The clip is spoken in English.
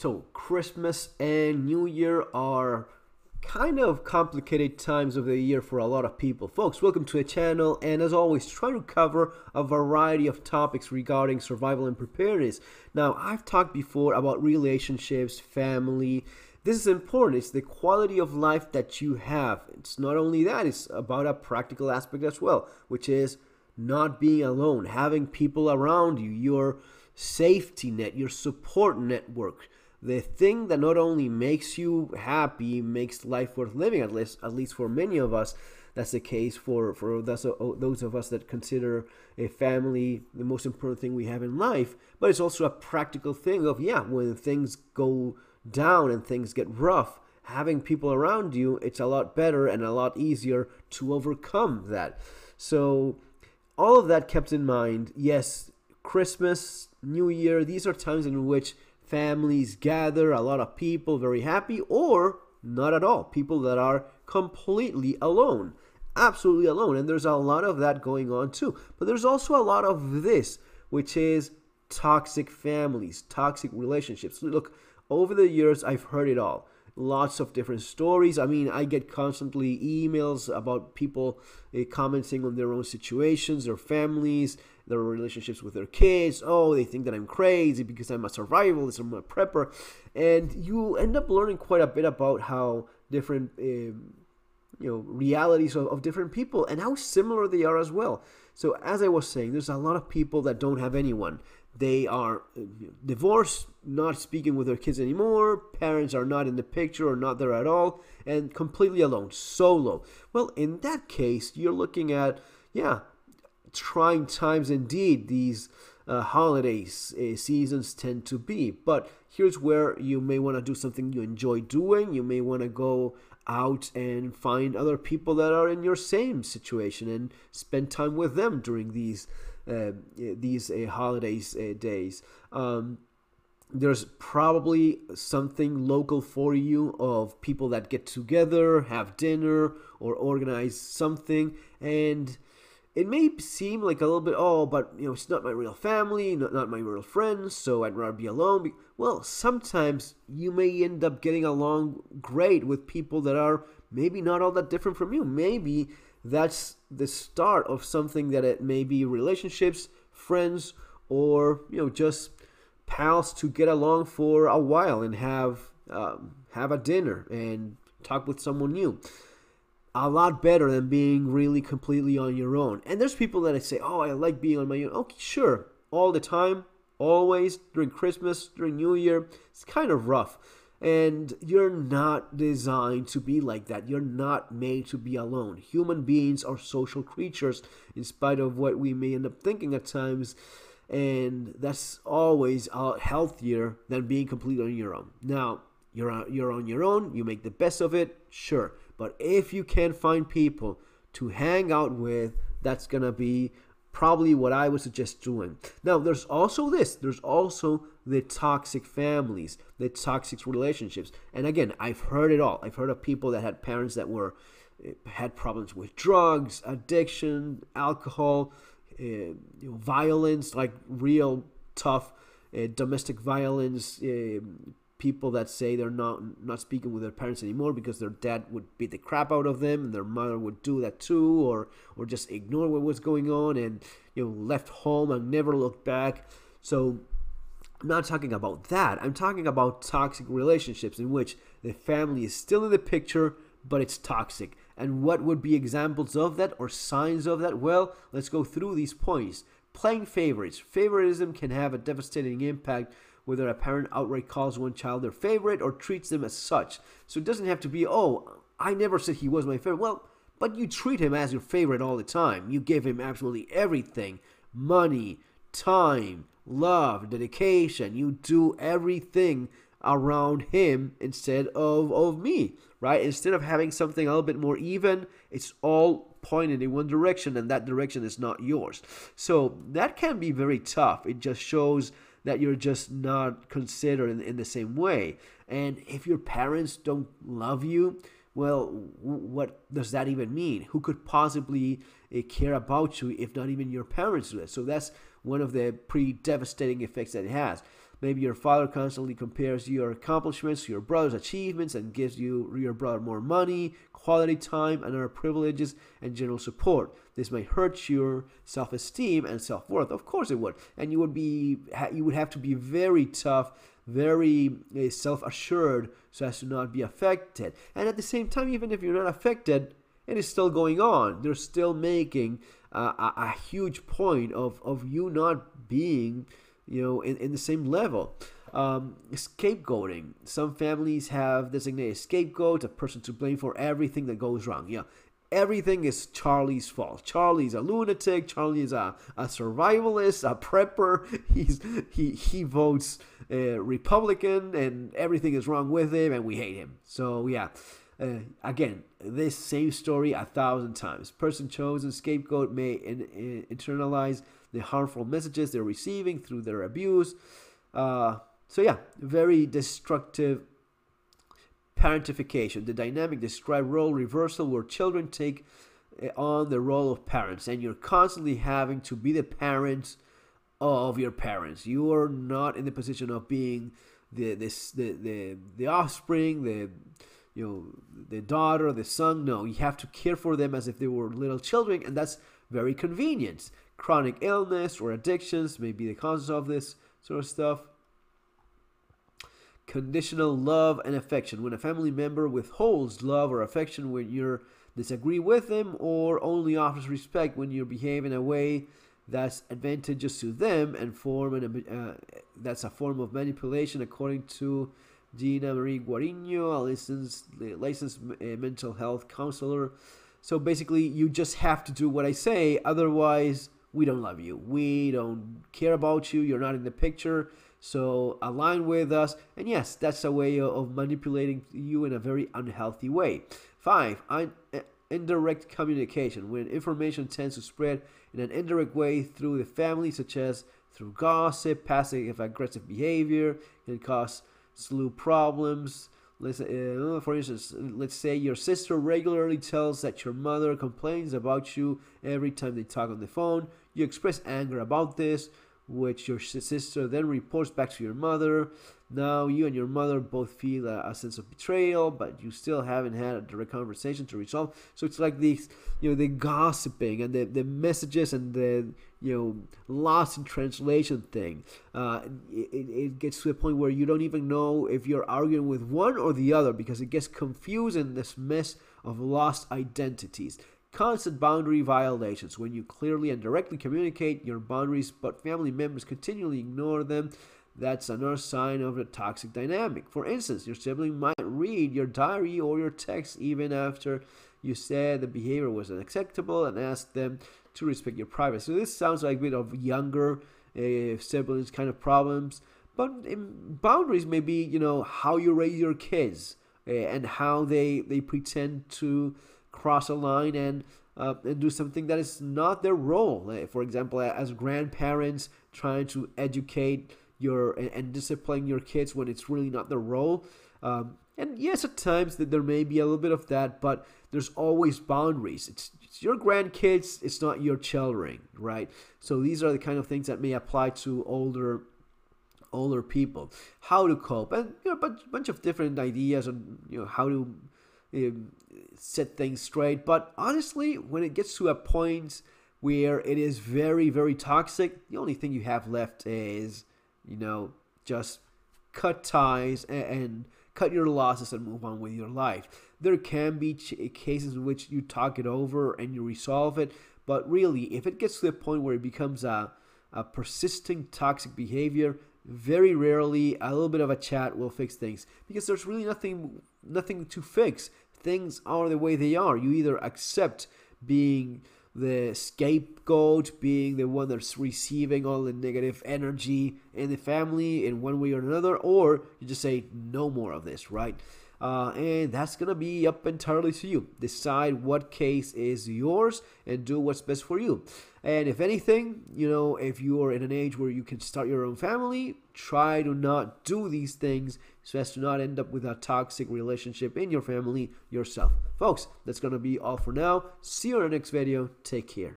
So, Christmas and New Year are kind of complicated times of the year for a lot of people. Folks, welcome to the channel, and as always, try to cover a variety of topics regarding survival and preparedness. Now, I've talked before about relationships, family. This is important. It's the quality of life that you have. It's not only that, it's about a practical aspect as well, which is not being alone, having people around you, your safety net, your support network. The thing that not only makes you happy, makes life worth living, at least for many of us. That's the case for those of us that consider a family the most important thing we have in life. But it's also a practical thing of, when things go down and things get rough, having people around you, it's a lot better and a lot easier to overcome that. So all of that kept in mind, yes, Christmas, New Year, these are times in which families gather, a lot of people very happy, or not at all. People that are completely alone, absolutely alone. And there's a lot of that going on too. But there's also a lot of this, which is toxic families, toxic relationships. Look, over the years, I've heard it all. Lots of different stories. I mean, I get constantly emails about people commenting on their own situations, their families, their relationships with their kids. Oh, they think that I'm crazy because I'm a survivalist, I'm a prepper. And you end up learning quite a bit about how different realities of different people and how similar they are as well. So as I was saying, there's a lot of people that don't have anyone. They are divorced, not speaking with their kids anymore. Parents are not in the picture or not there at all, and completely alone, solo. Well, in that case, you're looking at, trying times indeed. These holidays seasons tend to be. But here's where you may want to do something you enjoy doing. You may want to go out and find other people that are in your same situation and spend time with them during these holidays days. There's probably something local for you of people that get together, have dinner, or organize something, and it may seem like a little bit, but it's not my real family, not my real friends, so I'd rather be alone. Well, sometimes you may end up getting along great with people that are maybe not all that different from you. Maybe that's the start of something that it may be relationships, friends, or just pals to get along for a while and have a dinner and talk with someone new. A lot better than being really completely on your own. And there's people that I say, I like being on my own. Okay, sure, all the time, always, during Christmas, during New Year. It's kind of rough. And you're not designed to be like that. You're not made to be alone. Human beings are social creatures, in spite of what we may end up thinking at times. And that's always healthier than being completely on your own. Now, you're on your own. You make the best of it, sure. But if you can find people to hang out with, that's going to be probably what I would suggest doing. Now, there's also this. There's also the toxic families, the toxic relationships. And again, I've heard it all. I've heard of people that had parents that had problems with drugs, addiction, alcohol, violence, like real tough domestic violence, people that say they're not speaking with their parents anymore because their dad would beat the crap out of them and their mother would do that too, or just ignore what was going on and left home and never looked back. So I'm not talking about that. I'm talking about toxic relationships in which the family is still in the picture, but it's toxic. And what would be examples of that or signs of that? Well, let's go through these points. Playing favorites. Favoritism can have a devastating impact whether a parent outright calls one child their favorite or treats them as such. So it doesn't have to be, I never said he was my favorite. Well, but you treat him as your favorite all the time. You give him absolutely everything. Money, time, love, dedication. You do everything around him instead of me, right? Instead of having something a little bit more even, it's all pointed in one direction, and that direction is not yours. So that can be very tough. It just shows that you're just not considered in the same way. And if your parents don't love you, well, what does that even mean? Who could possibly care about you if not even your parents do it? So that's one of the pretty devastating effects that it has. Maybe your father constantly compares your accomplishments to your brother's achievements and gives your brother more money, quality time, and other privileges and general support. This may hurt your self-esteem and self-worth. Of course it would. And you would have to be very tough, very self-assured so as to not be affected. And at the same time, even if you're not affected, it is still going on. They're still making a huge point of you not being, in the same level. Scapegoating. Some families have designated scapegoat, a person to blame for everything that goes wrong. Yeah, everything is Charlie's fault. Charlie's a lunatic. Charlie is a survivalist, a prepper. He votes Republican, and everything is wrong with him, and we hate him. So yeah. Again, this same story 1,000 times. Person chosen scapegoat may internalize the harmful messages they're receiving through their abuse. So yeah, very destructive parentification. The dynamic described role reversal where children take on the role of parents, and you're constantly having to be the parent of your parents. You are not in the position of being the offspring, the daughter, the son. No, you have to care for them as if they were little children, and that's very convenient. Chronic illness or addictions may be the causes of this sort of stuff. Conditional love and affection. When a family member withholds love or affection when you disagree with them, or only offers respect when you behave in a way that's advantageous to them, and that's a form of manipulation, according to Gina Marie Guarino, a licensed mental health counselor. So basically, you just have to do what I say, otherwise we don't love you. We don't care about you. You're not in the picture. So align with us. And yes, that's a way of manipulating you in a very unhealthy way. 5, indirect communication. When information tends to spread in an indirect way through the family, such as through gossip, passive-aggressive behavior, can cause slew problems. For instance, let's say your sister regularly tells that your mother complains about you every time they talk on the phone. You express anger about this, which your sister then reports back to your mother. Now you and your mother both feel a sense of betrayal, but you still haven't had a direct conversation to resolve. So it's like these, the gossiping and the messages and the, lost in translation thing. It gets to a point where you don't even know if you're arguing with one or the other, because it gets confused in this mess of lost identities. Constant boundary violations. When you clearly and directly communicate your boundaries, but family members continually ignore them, that's another sign of a toxic dynamic. For instance, your sibling might read your diary or your text even after you said the behavior was unacceptable and ask them to respect your privacy. So this sounds like a bit of younger siblings kind of problems, but boundaries may be, how you raise your kids and how they pretend to cross a line and do something that is not their role. For example, as grandparents trying to educate and discipline your kids when it's really not their role. And yes, at times that there may be a little bit of that, but there's always boundaries. It's your grandkids, it's not your children, right? So these are the kind of things that may apply to older people. How to cope, and a bunch of different ideas on how to set things straight. But honestly, when it gets to a point where it is very, very toxic, the only thing you have left is just cut ties and cut your losses and move on with your life. There can be cases in which you talk it over and you resolve it, but really, if it gets to the point where it becomes a persisting toxic behavior, very rarely a little bit of a chat will fix things, because there's really nothing to fix. Things are the way they are. You either accept being the scapegoat, being the one that's receiving all the negative energy in the family in one way or another, or you just say no more of this, right? And that's gonna be up entirely to you. Decide what case is yours and do what's best for you. And if anything, if you are in an age where you can start your own family, try to not do these things so as to not end up with a toxic relationship in your family yourself. Folks, that's gonna be all for now. See you in the next video. Take care.